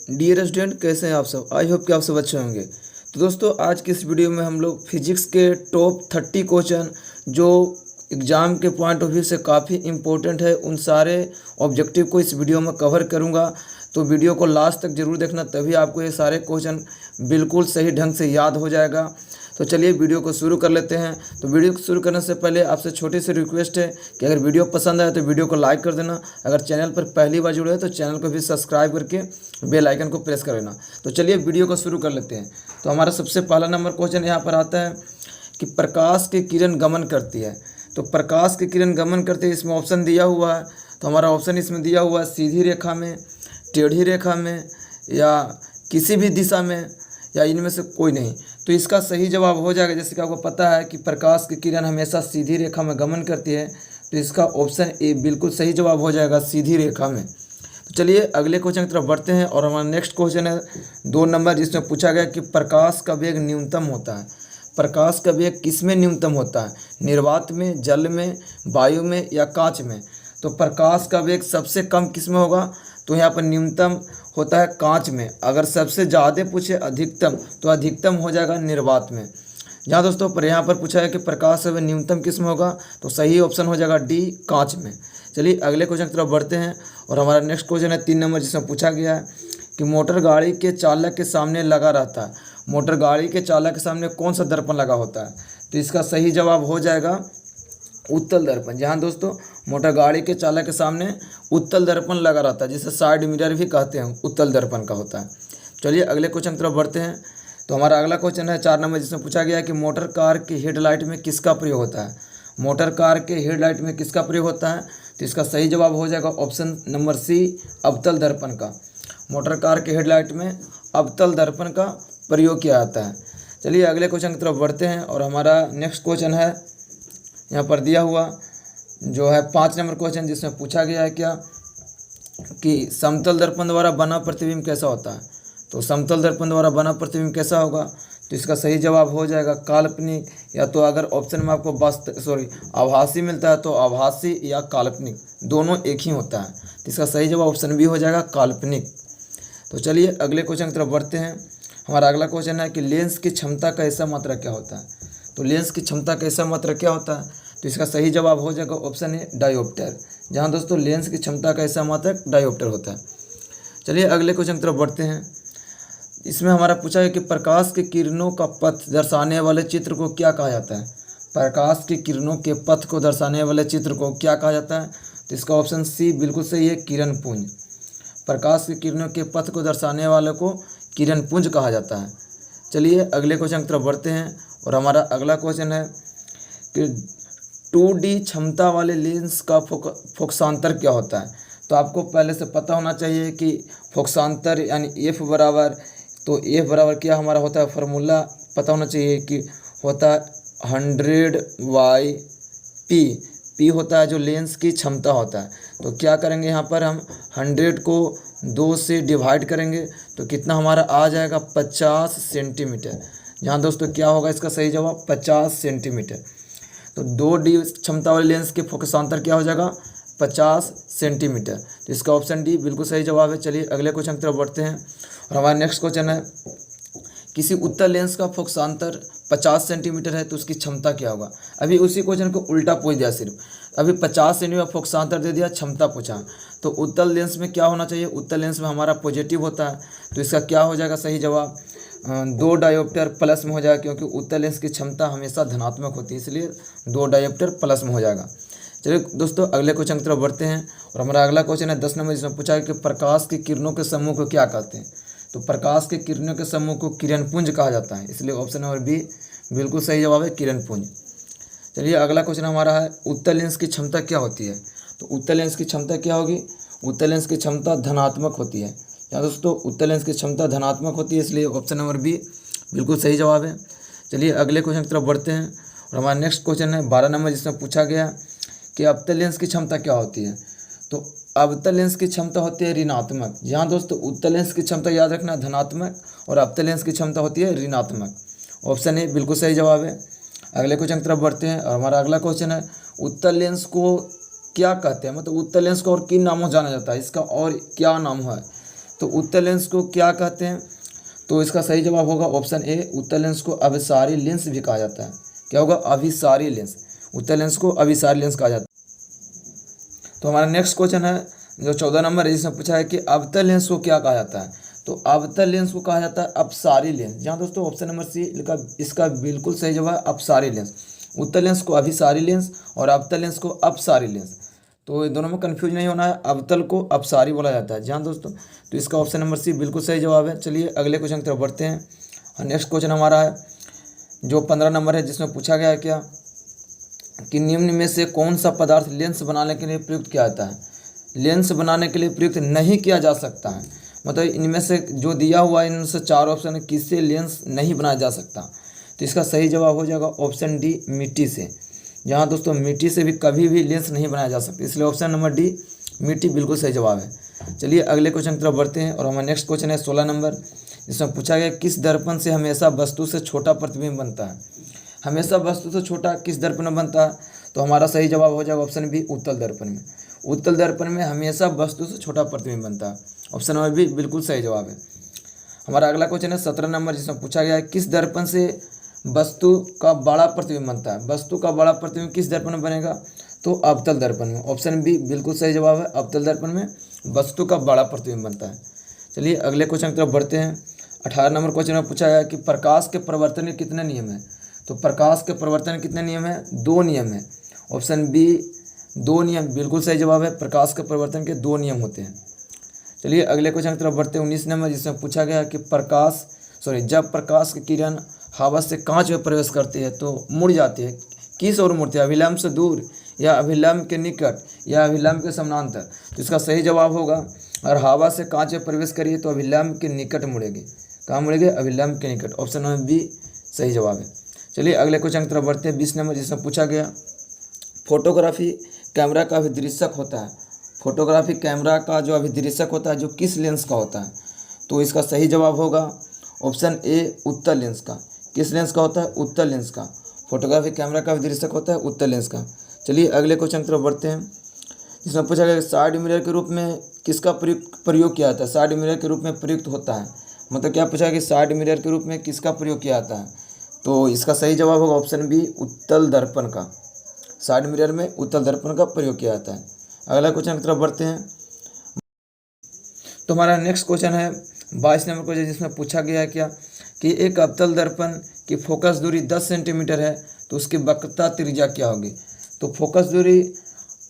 Dear student, कैसे हैं आप सब। आई होप कि आप सब अच्छे होंगे। तो दोस्तों, आज की इस वीडियो में हम लोग फिजिक्स के टॉप 30 क्वेश्चन जो एग्ज़ाम के पॉइंट ऑफ व्यू से काफ़ी इंपॉर्टेंट है, उन सारे ऑब्जेक्टिव को इस वीडियो में कवर करूंगा। तो वीडियो को लास्ट तक ज़रूर देखना, तभी आपको ये सारे क्वेश्चन बिल्कुल सही ढंग से याद हो जाएगा। तो चलिए वीडियो को शुरू कर लेते हैं। तो वीडियो को शुरू करने से पहले आपसे छोटी सी रिक्वेस्ट है कि अगर वीडियो पसंद आए तो वीडियो को लाइक कर देना। अगर चैनल पर पहली बार जुड़े हैं तो चैनल को भी सब्सक्राइब करके बेल आइकन को प्रेस कर लेना। तो चलिए वीडियो को शुरू कर लेते हैं। तो हमारा सबसे पहला नंबर क्वेश्चन यहाँ पर आता है कि प्रकाश की किरण गमन करती है। तो प्रकाश की किरण गमन करती है, इसमें ऑप्शन दिया हुआ है। तो हमारा ऑप्शन इसमें दिया हुआ है सीधी रेखा में, टेढ़ी रेखा में, या किसी भी दिशा में, या इनमें से कोई नहीं। तो इसका सही जवाब हो जाएगा, जैसे कि आपको पता है कि प्रकाश की किरण हमेशा सीधी रेखा में गमन करती है, तो इसका ऑप्शन ए बिल्कुल सही जवाब हो जाएगा, सीधी रेखा में। तो चलिए अगले क्वेश्चन की तरफ बढ़ते हैं। और हमारा नेक्स्ट क्वेश्चन है 2 नंबर, जिसमें पूछा गया कि प्रकाश का वेग न्यूनतम होता है। प्रकाश का वेग किस में न्यूनतम होता है? निर्वात में, जल में, वायु में, या कांच में? तो प्रकाश का वेग सबसे कम किस में होगा? तो यहाँ पर न्यूनतम होता है कांच में। अगर सबसे ज़्यादा पूछे अधिकतम, तो अधिकतम हो जाएगा निर्वात में। यहाँ दोस्तों पर यहाँ पर पूछा है कि प्रकाश का वेग न्यूनतम किस में होगा, तो सही ऑप्शन हो जाएगा डी, कांच में। चलिए अगले क्वेश्चन की तरफ बढ़ते हैं। और हमारा नेक्स्ट क्वेश्चन है 3 नंबर, जिसमें पूछा गया है कि मोटर गाड़ी के चालक के सामने लगा रहता है। मोटर गाड़ी के चालक के सामने कौन सा दर्पण लगा होता है? तो इसका सही जवाब हो जाएगा उत्तल दर्पण। जहाँ दोस्तों मोटर गाड़ी के चालक के सामने उत्तल दर्पण लगा रहता है, जिसे साइड मिरर भी कहते हैं, उत्तल दर्पण का होता है। चलिए अगले क्वेश्चन की तरफ बढ़ते हैं। तो हमारा अगला क्वेश्चन है 4 नंबर, जिसमें पूछा गया है कि मोटर कार की हेडलाइट में किसका प्रयोग होता है? मोटर कार के हेडलाइट में किसका प्रयोग होता है? तो इसका सही जवाब हो जाएगा ऑप्शन नंबर सी, अवतल दर्पण का। मोटर कार के हेडलाइट में अवतल दर्पण का प्रयोग किया जाता है। चलिए अगले क्वेश्चन की तरफ बढ़ते हैं। और हमारा नेक्स्ट क्वेश्चन है यहाँ पर दिया हुआ, जो है 5 नंबर क्वेश्चन, जिसमें पूछा गया है क्या कि समतल दर्पण द्वारा बना प्रतिबिंब कैसा होता है? तो समतल दर्पण द्वारा बना प्रतिबिंब कैसा होगा? तो इसका सही जवाब हो जाएगा काल्पनिक, या तो अगर ऑप्शन में आपको आभासी मिलता है तो आभासी या काल्पनिक, दोनों एक ही होता है। तो इसका सही जवाब ऑप्शन बी हो जाएगा काल्पनिक। तो चलिए अगले क्वेश्चन की तरफ बढ़ते हैं। हमारा अगला क्वेश्चन है कि लेंस की क्षमता का ऐसा मात्रा क्या होता है? तो लेंस की क्षमता का ऐसा मात्रा क्या होता है? तो इसका सही जवाब हो जाएगा ऑप्शन ए, डायोप्टर। जहाँ दोस्तों लेंस की क्षमता का ऐसा मात्रक डायोप्टर होता है। चलिए अगले क्वेश्चन की तरफ बढ़ते हैं। इसमें हमारा पूछा है कि प्रकाश के किरणों का पथ दर्शाने वाले चित्र को क्या कहा जाता है? प्रकाश की किरणों के पथ को दर्शाने वाले चित्र को क्या कहा जाता है? तो इसका ऑप्शन सी बिल्कुल सही है, किरण पुंज। प्रकाश की किरणों के पथ को दर्शाने वाले को किरण पुंज कहा जाता है। चलिए अगले क्वेश्चन की तरफ बढ़ते हैं। और हमारा अगला क्वेश्चन है कि 2D क्षमता वाले लेंस का फोकसांतर क्या होता है? तो आपको पहले से पता होना चाहिए कि फोकसांतर यानी एफ बराबर, तो एफ बराबर क्या हमारा होता है, फार्मूला पता होना चाहिए कि होता है 100/p। पी होता है जो लेंस की क्षमता होता है। तो क्या करेंगे, यहाँ पर हम 100 को 2 से डिवाइड करेंगे तो कितना हमारा आ जाएगा, 50 सेंटीमीटर। जहाँ दोस्तों क्या होगा इसका सही जवाब 50 सेंटीमीटर। तो 2D क्षमता वाले लेंस के फोकसांतर क्या हो जाएगा, 50 सेंटीमीटर। तो इसका ऑप्शन डी बिल्कुल सही जवाब है। चलिए अगले क्वेश्चन की तरफ बढ़ते हैं। और हमारा नेक्स्ट क्वेश्चन है किसी उत्तल लेंस का फोकसांतर 50 सेंटीमीटर है तो उसकी क्षमता क्या होगा? अभी उसी क्वेश्चन को उल्टा पूछ दिया, सिर्फ अभी 50 सेंटीमीटर फोकसांतर दे दिया, क्षमता पूछा। तो उत्तल लेंस में क्या होना चाहिए, उत्तल लेंस में हमारा पॉजिटिव होता है। तो इसका क्या हो जाएगा सही जवाब, 2 डायोप्टर प्लस में हो जाएगा, क्योंकि उत्तल लेंस की क्षमता हमेशा धनात्मक होती है, इसलिए 2 डायोप्टर प्लस में हो जाएगा। चलिए दोस्तों अगले क्वेश्चन की तरफ बढ़ते हैं। और हमारा अगला क्वेश्चन है 10 नंबर, जिसमें पूछा है कि प्रकाश की किरणों के समूह को क्या कहते हैं? तो प्रकाश के किरणों के समूह को किरणपुंज कहा जाता है, इसलिए ऑप्शन नंबर बी बिल्कुल सही जवाब है, किरणपुंज। चलिए अगला क्वेश्चन हमारा है उत्तल लेंस की क्षमता क्या होती है? तो उत्तल लेंस की क्षमता क्या होगी? उत्तल लेंस की क्षमता धनात्मक होती है। यहाँ दोस्तों उत्तल लेंस की क्षमता धनात्मक होती है, इसलिए ऑप्शन नंबर बी बिल्कुल सही जवाब है। चलिए अगले क्वेश्चन की तरफ बढ़ते हैं। और हमारा नेक्स्ट क्वेश्चन है 12 नंबर, जिसमें पूछा गया कि अवतल लेंस की क्षमता क्या होती है? तो अवतल लेंस की क्षमता होती है ऋणात्मक। यहाँ दोस्तों उत्तल लेंस की क्षमता याद रखना धनात्मक, और अवतल लेंस की क्षमता होती है ऋणात्मक। ऑप्शन ए बिल्कुल सही जवाब है। अगले क्वेश्चन की तरफ बढ़ते हैं। और हमारा अगला क्वेश्चन है उत्तल लेंस को क्या कहते हैं, मतलब उत्तल लेंस को और किन नामों जाना जाता है, इसका और क्या नाम है? तो उत्तल लेंस को क्या कहते हैं? तो इसका सही जवाब होगा ऑप्शन ए, उत्तल लेंस को अभिसारी लेंस भी कहा जाता है। क्या होगा? अभिसारी लेंस। उत्तल लेंस को अभिसारी लेंस कहा जाता है। तो हमारा नेक्स्ट क्वेश्चन है जो 14 नंबर है, जिसमें पूछा है कि अवतल लेंस को क्या कहा जाता है? तो अवतल लेंस को कहा जाता है अपसारी लेंस। जहाँ दोस्तों ऑप्शन नंबर सी लिखा, इसका बिल्कुल सही जवाब है अपसारी लेंस। उत्तल लेंस को अभिसारी लेंस और अवतल लेंस को अपसारी लेंस। तो ये दोनों में कन्फ्यूज नहीं होना है, अवतल को अपसारी बोला जाता है। जहाँ दोस्तों, तो इसका ऑप्शन नंबर सी बिल्कुल सही जवाब है। चलिए अगले क्वेश्चन की तरफ बढ़ते हैं। और नेक्स्ट क्वेश्चन हमारा है जो 15 नंबर है, जिसमें पूछा गया है क्या कि निम्न में से कौन सा पदार्थ लेंस बनाने के लिए प्रयुक्त किया जाता है? लेंस बनाने के लिए प्रयुक्त नहीं किया जा सकता है। मतलब इनमें से जो दिया हुआ है, इनमें से 4 ऑप्शन है, किससे लेंस नहीं बनाया जा सकता? तो इसका सही जवाब हो जाएगा ऑप्शन डी, मिट्टी से। जहाँ दोस्तों मिट्टी से भी कभी भी लेंस नहीं बनाया जा सकता, इसलिए ऑप्शन नंबर डी, मिट्टी बिल्कुल सही जवाब है। चलिए अगले क्वेश्चन की तरफ बढ़ते हैं। और हमारा नेक्स्ट क्वेश्चन है 16 नंबर, जिसमें पूछा गया किस दर्पण से हमेशा वस्तु से छोटा प्रतिबिंब बनता है? हमेशा वस्तु से छोटा किस दर्पण में बनता है? तो हमारा सही जवाब हो जाएगा ऑप्शन बी, उत्तल दर्पण में। उत्तल दर्पण में हमेशा वस्तु से छोटा प्रतिबिंब बनता है। ऑप्शन नंबर बी बिल्कुल सही जवाब है। हमारा अगला क्वेश्चन है 17 नंबर, जिसमें पूछा गया है किस दर्पण से वस्तु का बड़ा प्रतिबिंब बनता है? वस्तु का बड़ा प्रतिबिंब किस दर्पण में बनेगा? तो अवतल दर्पण में। ऑप्शन बी बिल्कुल सही जवाब है, अवतल दर्पण में वस्तु का बड़ा प्रतिबिंब बनता है। चलिए अगले क्वेश्चन की तरफ बढ़ते हैं। 18 नंबर क्वेश्चन में पूछा गया कि प्रकाश के परिवर्तन के कितने नियम हैं? तो प्रकाश के परिवर्तन के कितने नियम हैं? 2 नियम हैं। ऑप्शन बी 2 नियम बिल्कुल सही जवाब है, प्रकाश के परिवर्तन के 2 नियम होते हैं। चलिए अगले क्वेश्चन की तरफ बढ़ते हैं। 19 नंबर, जिसमें पूछा गया कि जब प्रकाश की किरण हवा से कांच में प्रवेश करती है तो मुड़ जाती है, किस ओर मुड़ती है? अभिलंब से दूर या अभिलंब के निकट या अभिलंब के समानांतर? तो इसका सही जवाब होगा, अगर हवा से कांच में प्रवेश करिए तो अभिलंब के निकट मुड़ेगी। कहाँ मुड़ेगी? अभिलंब के निकट। ऑप्शन नंबर बी सही जवाब है। चलिए अगले क्वेश्चन की तरफ बढ़ते हैं। 20 नंबर, जिसमें पूछा गया फोटोग्राफी कैमरा का अभिदृश्यक होता है। फोटोग्राफी कैमरा का जो अभिदृश्यक होता है जो किस लेंस का होता है? तो इसका सही जवाब होगा ऑप्शन ए, उत्तल लेंस का। किस लेंस का होता है? उत्तल लेंस का। फोटोग्राफी कैमरा का अभिदृश्यक होता है उत्तल लेंस का। चलिए अगले क्वेश्चन की तरफ बढ़ते हैं, जिसमें पूछा गया साइड मिरर के रूप में किसका प्रयोग किया जाता है? साइड मिरर के रूप में प्रयुक्त होता है, मतलब क्या पूछा कि साइड मिरर के रूप में किसका प्रयोग किया जाता है? तो इसका सही जवाब होगा ऑप्शन बी, उत्तल दर्पण का। साइड मिरर में उत्तल दर्पण का प्रयोग किया जाता है। अगला क्वेश्चन की तरफ बढ़ते हैं। तो हमारा नेक्स्ट क्वेश्चन है 22 नंबर क्वेश्चन, जिसमें पूछा गया है क्या कि एक अवतल दर्पण की फोकस दूरी 10 सेंटीमीटर है तो उसकी वक्रता त्रिज्या क्या होगी? तो फोकस दूरी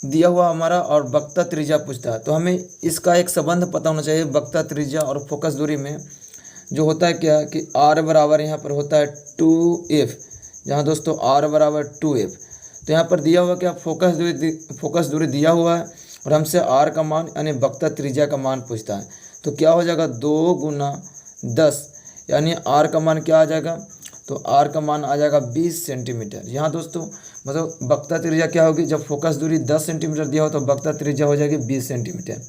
दिया हुआ हमारा और वक्रता त्रिज्या पूछता है, तो हमें इसका एक संबंध पता होना चाहिए। वक्रता त्रिज्या और फोकस दूरी में जो होता है क्या कि r बराबर यहाँ पर होता है 2f। जहाँ दोस्तों r बराबर 2f, तो यहाँ पर दिया हुआ क्या फोकस दूरी दिया हुआ है और हमसे r का मान यानी वक्रता त्रिज्या का मान पूछता है। तो क्या हो जाएगा 2 गुना 10, यानी r का मान क्या आ जाएगा? तो r का मान आ जाएगा 20 सेंटीमीटर। यहाँ दोस्तों मतलब वक्रता त्रिज्या क्या होगी? जब फोकस दूरी 10 सेंटीमीटर दिया हो तो वक्रता त्रिज्या हो जाएगी 20 सेंटीमीटर।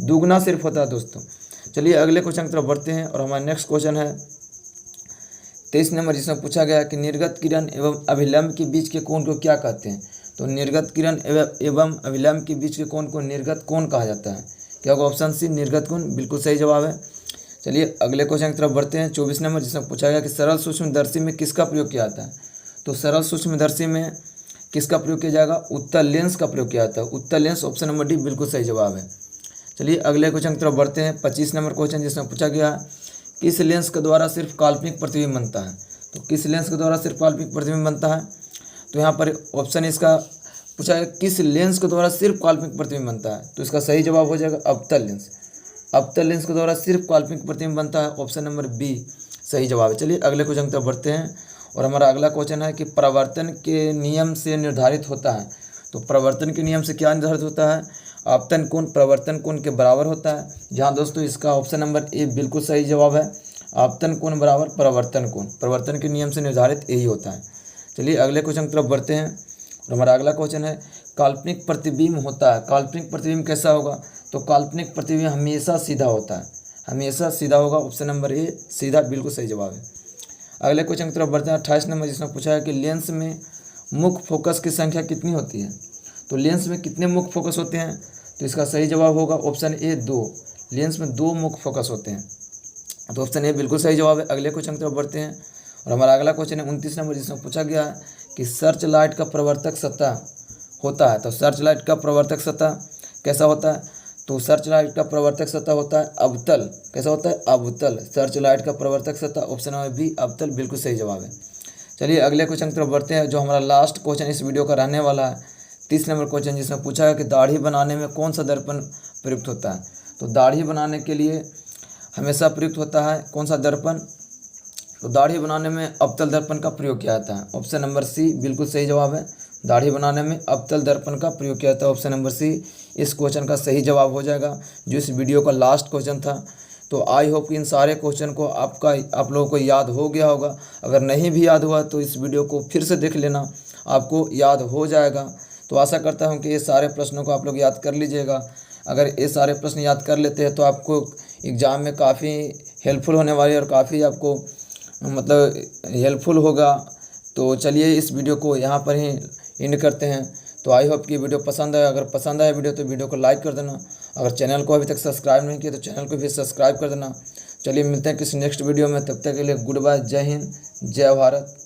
दुगना सिर्फ होता है दोस्तों। चलिए अगले क्वेश्चन की तरफ बढ़ते हैं। और हमारा नेक्स्ट क्वेश्चन है 23 नंबर, जिसमें पूछा गया कि निर्गत किरण एवं अभिलंब के बीच के कोण को क्या कहते हैं? तो निर्गत किरण एवं अभिलंब के बीच के कोण को निर्गत कोण कहा जाता है। क्या होगा? ऑप्शन सी, निर्गत कोण बिल्कुल सही जवाब है। चलिए अगले क्वेश्चन की तरफ बढ़ते हैं। 24 नंबर, जिसमें पूछा गया कि सरल सूक्ष्मदर्शी में किसका प्रयोग किया जाता है? तो सरल सूक्ष्मदर्शी में किसका प्रयोग किया जाएगा? उत्तल लेंस का प्रयोग किया जाता है। उत्तल लेंस, ऑप्शन नंबर डी बिल्कुल सही जवाब है। चलिए अगले क्वेश्चन की तरफ बढ़ते हैं। 25 नंबर क्वेश्चन, जिसमें पूछा गया किस लेंस के द्वारा सिर्फ काल्पनिक प्रतिबिंब बनता है? तो किस लेंस के द्वारा सिर्फ काल्पनिक प्रतिबिंब बनता है? तो यहाँ पर ऑप्शन इसका पूछा है किस लेंस के द्वारा सिर्फ काल्पनिक प्रतिबिंब बनता है? तो इसका सही जवाब हो जाएगा अवतल लेंस। अवतल लेंस के द्वारा सिर्फ काल्पनिक प्रतिबिंब बनता है। ऑप्शन नंबर बी सही जवाब है। चलिए अगले क्वेश्चन की तरफ बढ़ते हैं। और हमारा अगला क्वेश्चन है कि प्रवर्तन के नियम से निर्धारित होता है। तो प्रवर्तन के नियम से क्या निर्धारित होता है? आपतन कोण प्रवर्तन कोण के बराबर होता है। जहाँ दोस्तों इसका ऑप्शन नंबर ए बिल्कुल सही जवाब है। आपतन कोण बराबर प्रवर्तन कोण, प्रवर्तन के नियम से निर्धारित यही होता है। चलिए अगले क्वेश्चन की तरफ बढ़ते हैं। और हमारा अगला क्वेश्चन है काल्पनिक प्रतिबिंब होता है। काल्पनिक प्रतिबिंब कैसा होगा? तो काल्पनिक प्रतिबिंब हमेशा सीधा होता है, हमेशा सीधा होगा। ऑप्शन नंबर ए सीधा बिल्कुल सही जवाब है। अगले क्वेश्चन की तरफ बढ़ते हैं। 28 नंबर, जिसमें पूछा है कि लेंस में मुख्य फोकस की संख्या कितनी होती है? तो लेंस में कितने मुख्य फोकस होते हैं? तो इसका सही जवाब होगा ऑप्शन ए 2। लेंस में दो मुख्य फोकस होते हैं। तो ऑप्शन ए बिल्कुल सही जवाब है। अगले क्वेश्चन की तरफ बढ़ते हैं और हमारा अगला क्वेश्चन है 29 नंबर, जिसमें पूछा गया है कि सर्च लाइट का प्रवर्तक सतह होता है। तो सर्च लाइट का प्रवर्तक सतह कैसा होता है? तो सर्च लाइट का प्रवर्तक सतह होता है अवतल। कैसा होता है? अवतल। सर्च लाइट का प्रवर्तक सतह ऑप्शन नंबर बी अवतल बिल्कुल सही जवाब है। चलिए अगले क्वेश्चन की तरफ बढ़ते हैं, जो हमारा लास्ट क्वेश्चन इस वीडियो का रहने वाला है, 30 नंबर क्वेश्चन, जिसमें पूछा है कि दाढ़ी बनाने में कौन सा दर्पण प्रयुक्त होता है। तो दाढ़ी बनाने के लिए हमेशा प्रयुक्त होता है कौन सा दर्पण? तो दाढ़ी बनाने में अवतल दर्पण का प्रयोग किया जाता है। ऑप्शन नंबर सी बिल्कुल सही जवाब है। दाढ़ी बनाने में अवतल दर्पण का प्रयोग किया जाता है। ऑप्शन नंबर सी इस क्वेश्चन का सही जवाब हो जाएगा, जो इस वीडियो का लास्ट क्वेश्चन था। तो आई होप कि इन सारे क्वेश्चन को आप लोगों को याद हो गया होगा। अगर नहीं भी याद हुआ तो इस वीडियो को फिर से देख लेना, आपको याद हो जाएगा। तो आशा करता हूं कि ये सारे प्रश्नों को आप लोग याद कर लीजिएगा। अगर ये सारे प्रश्न याद कर लेते हैं तो आपको एग्ज़ाम में काफ़ी हेल्पफुल होने वाली है और काफ़ी आपको मतलब हेल्पफुल होगा। तो चलिए इस वीडियो को यहाँ पर ही एंड करते हैं। तो आई होप कि वीडियो पसंद आए। अगर पसंद आए वीडियो तो वीडियो को लाइक कर देना। अगर चैनल को अभी तक सब्सक्राइब नहीं किया तो चैनल को भी सब्सक्राइब कर देना। चलिए मिलते हैं किसी नेक्स्ट वीडियो में, तब तक के लिए गुड बाय, जय हिंद, जय भारत।